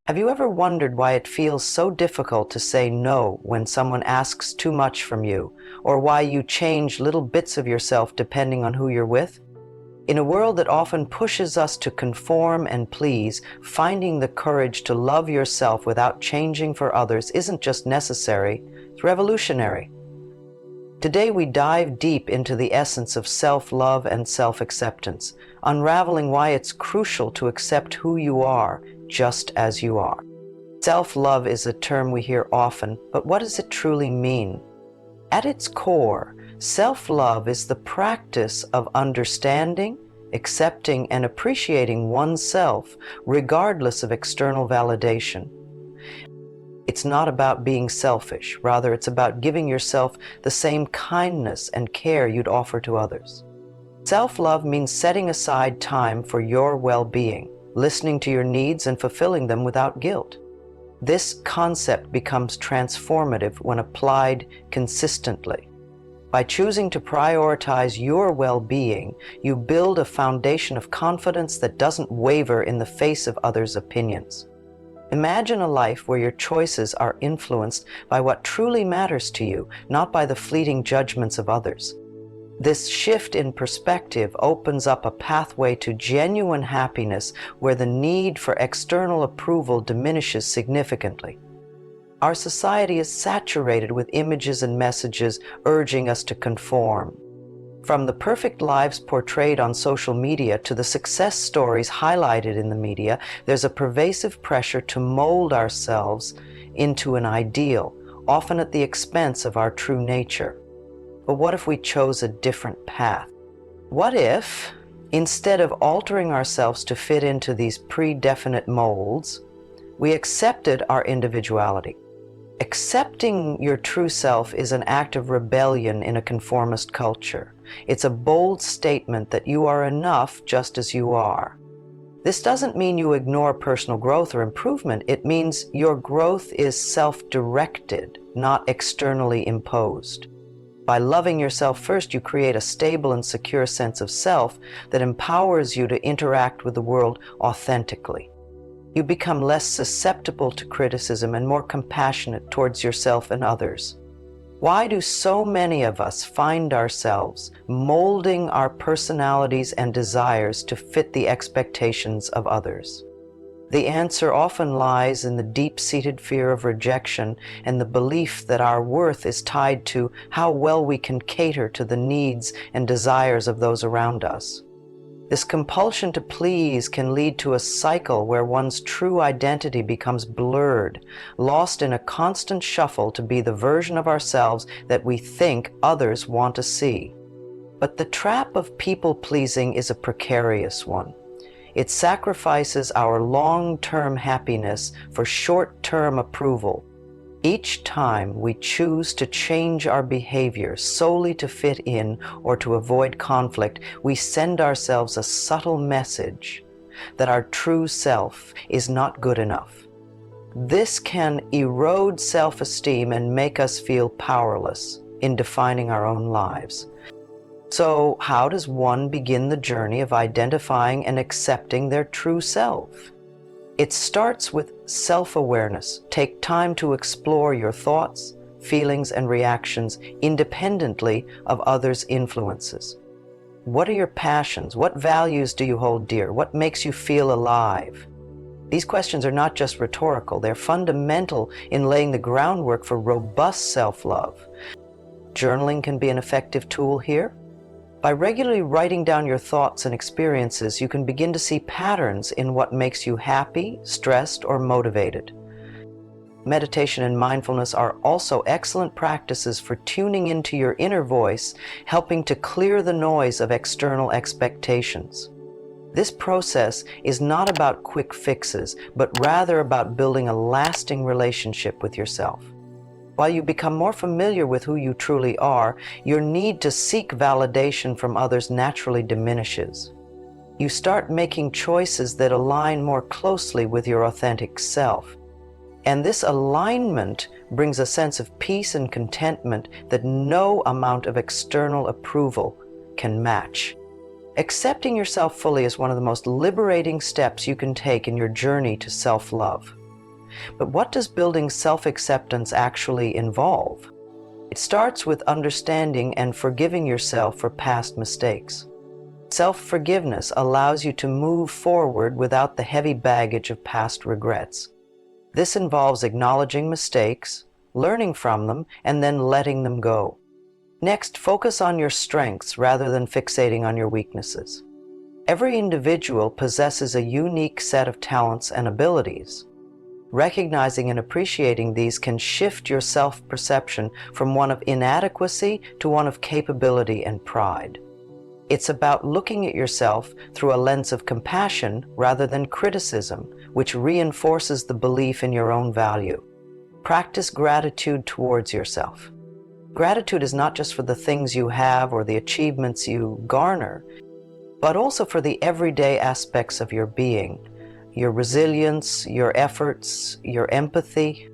Have you ever wondered why it feels so difficult to say no when someone asks too much from you, or why you change little bits of yourself depending on who you're with? In a world that often pushes us to conform and please, finding the courage to love yourself without changing for others isn't just necessary, it's revolutionary. Today we dive deep into the essence of self-love and self-acceptance, unraveling why it's crucial to accept who you are just as you are. Self-love is a term we hear often, but what does it truly mean? At its core, self-love is the practice of understanding, accepting, and appreciating oneself, regardless of external validation. It's not about being selfish, rather it's about giving yourself the same kindness and care you'd offer to others. Self-love means setting aside time for your well-being, listening to your needs and fulfilling them without guilt. This concept becomes transformative when applied consistently. By choosing to prioritize your well-being, you build a foundation of confidence that doesn't waver in the face of others' opinions. Imagine a life where your choices are influenced by what truly matters to you, not by the fleeting judgments of others. This shift in perspective opens up a pathway to genuine happiness where the need for external approval diminishes significantly. Our society is saturated with images and messages urging us to conform. From the perfect lives portrayed on social media to the success stories highlighted in the media, there's a pervasive pressure to mold ourselves into an ideal, often at the expense of our true nature. But what if we chose a different path? What if, instead of altering ourselves to fit into these predefinite molds, we accepted our individuality? Accepting your true self is an act of rebellion in a conformist culture. It's a bold statement that you are enough just as you are. This doesn't mean you ignore personal growth or improvement. It means your growth is self-directed, not externally imposed. By loving yourself first, you create a stable and secure sense of self that empowers you to interact with the world authentically. You become less susceptible to criticism and more compassionate towards yourself and others. Why do so many of us find ourselves molding our personalities and desires to fit the expectations of others? The answer often lies in the deep-seated fear of rejection and the belief that our worth is tied to how well we can cater to the needs and desires of those around us. This compulsion to please can lead to a cycle where one's true identity becomes blurred, lost in a constant shuffle to be the version of ourselves that we think others want to see. But the trap of people-pleasing is a precarious one. It sacrifices our long-term happiness for short-term approval. Each time we choose to change our behavior solely to fit in or to avoid conflict, we send ourselves a subtle message that our true self is not good enough. This can erode self-esteem and make us feel powerless in defining our own lives. So, how does one begin the journey of identifying and accepting their true self? It starts with self-awareness. Take time to explore your thoughts, feelings, and reactions independently of others' influences. What are your passions? What values do you hold dear? What makes you feel alive? These questions are not just rhetorical, they're fundamental in laying the groundwork for robust self-love. Journaling can be an effective tool here. By regularly writing down your thoughts and experiences, you can begin to see patterns in what makes you happy, stressed, or motivated. Meditation and mindfulness are also excellent practices for tuning into your inner voice, helping to clear the noise of external expectations. This process is not about quick fixes, but rather about building a lasting relationship with yourself. While you become more familiar with who you truly are, your need to seek validation from others naturally diminishes. You start making choices that align more closely with your authentic self. And this alignment brings a sense of peace and contentment that no amount of external approval can match. Accepting yourself fully is one of the most liberating steps you can take in your journey to self-love. But what does building self-acceptance actually involve? It starts with understanding and forgiving yourself for past mistakes. Self-forgiveness allows you to move forward without the heavy baggage of past regrets. This involves acknowledging mistakes, learning from them, and then letting them go. Next, focus on your strengths rather than fixating on your weaknesses. Every individual possesses a unique set of talents and abilities. Recognizing and appreciating these can shift your self-perception from one of inadequacy to one of capability and pride. It's about looking at yourself through a lens of compassion rather than criticism, which reinforces the belief in your own value. Practice gratitude towards yourself. Gratitude is not just for the things you have or the achievements you garner, but also for the everyday aspects of your being, your resilience, your efforts, your empathy.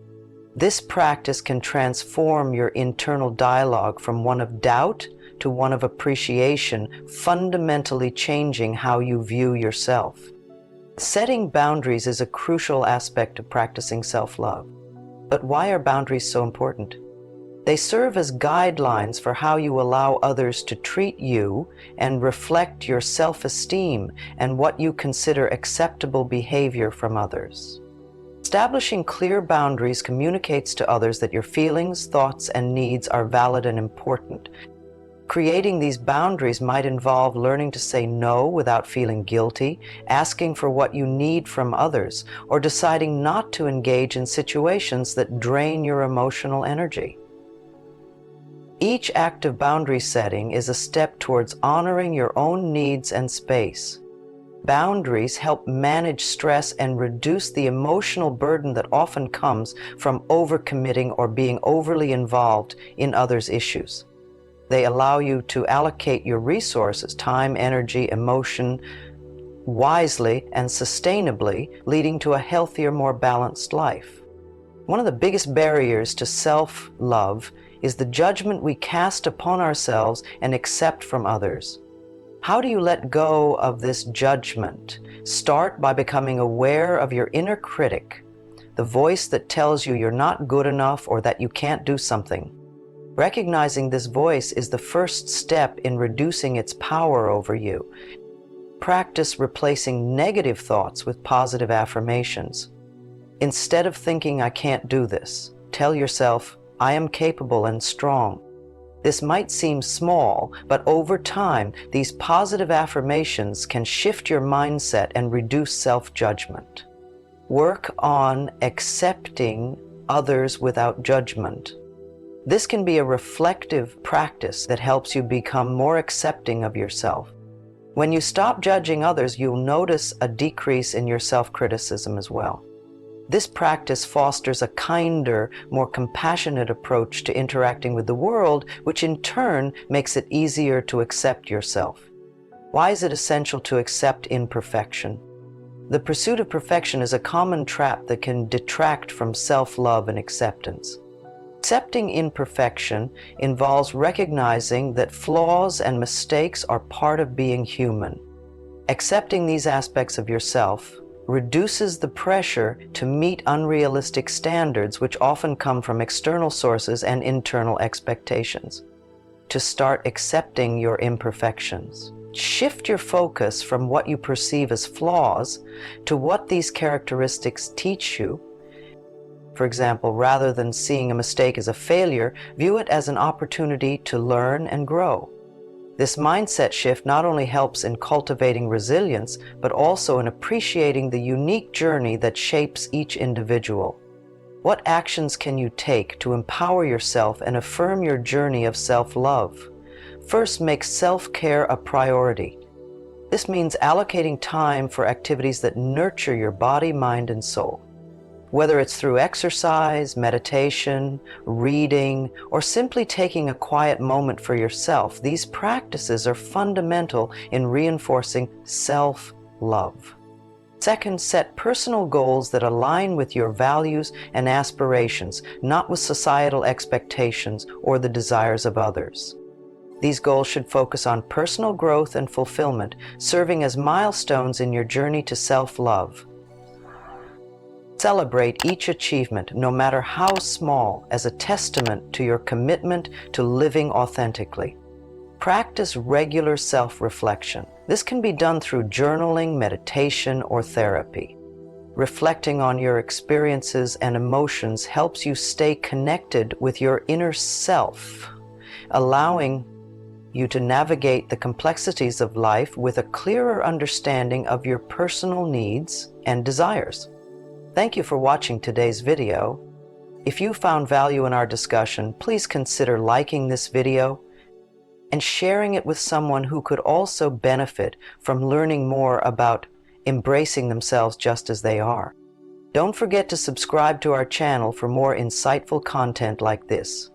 This practice can transform your internal dialogue from one of doubt to one of appreciation, fundamentally changing how you view yourself. Setting boundaries is a crucial aspect of practicing self-love. But why are boundaries so important? They serve as guidelines for how you allow others to treat you and reflect your self-esteem and what you consider acceptable behavior from others. Establishing clear boundaries communicates to others that your feelings, thoughts, and needs are valid and important. Creating these boundaries might involve learning to say no without feeling guilty, asking for what you need from others, or deciding not to engage in situations that drain your emotional energy. Each act of boundary setting is a step towards honoring your own needs and space. Boundaries help manage stress and reduce the emotional burden that often comes from overcommitting or being overly involved in others' issues. They allow you to allocate your resources, time, energy, emotion, wisely and sustainably, leading to a healthier, more balanced life. One of the biggest barriers to self-love is the judgment we cast upon ourselves and accept from others. How do you let go of this judgment? Start by becoming aware of your inner critic, the voice that tells you you're not good enough or that you can't do something. Recognizing this voice is the first step in reducing its power over you. Practice replacing negative thoughts with positive affirmations. Instead of thinking, "I can't do this," tell yourself, "I am capable and strong." This might seem small, but over time, these positive affirmations can shift your mindset and reduce self-judgment. Work on accepting others without judgment. This can be a reflective practice that helps you become more accepting of yourself. When you stop judging others, you'll notice a decrease in your self-criticism as well. This practice fosters a kinder, more compassionate approach to interacting with the world, which in turn makes it easier to accept yourself. Why is it essential to accept imperfection? The pursuit of perfection is a common trap that can detract from self-love and acceptance. Accepting imperfection involves recognizing that flaws and mistakes are part of being human. Accepting these aspects of yourself reduces the pressure to meet unrealistic standards, which often come from external sources and internal expectations. To start accepting your imperfections, shift your focus from what you perceive as flaws to what these characteristics teach you. For example, rather than seeing a mistake as a failure, view it as an opportunity to learn and grow. This mindset shift not only helps in cultivating resilience, but also in appreciating the unique journey that shapes each individual. What actions can you take to empower yourself and affirm your journey of self-love? First, make self-care a priority. This means allocating time for activities that nurture your body, mind, and soul. Whether it's through exercise, meditation, reading, or simply taking a quiet moment for yourself, these practices are fundamental in reinforcing self-love. Second, set personal goals that align with your values and aspirations, not with societal expectations or the desires of others. These goals should focus on personal growth and fulfillment, serving as milestones in your journey to self-love. Celebrate each achievement, no matter how small, as a testament to your commitment to living authentically. Practice regular self-reflection. This can be done through journaling, meditation, or therapy. Reflecting on your experiences and emotions helps you stay connected with your inner self, allowing you to navigate the complexities of life with a clearer understanding of your personal needs and desires. Thank you for watching today's video. If you found value in our discussion, please consider liking this video and sharing it with someone who could also benefit from learning more about embracing themselves just as they are. Don't forget to subscribe to our channel for more insightful content like this.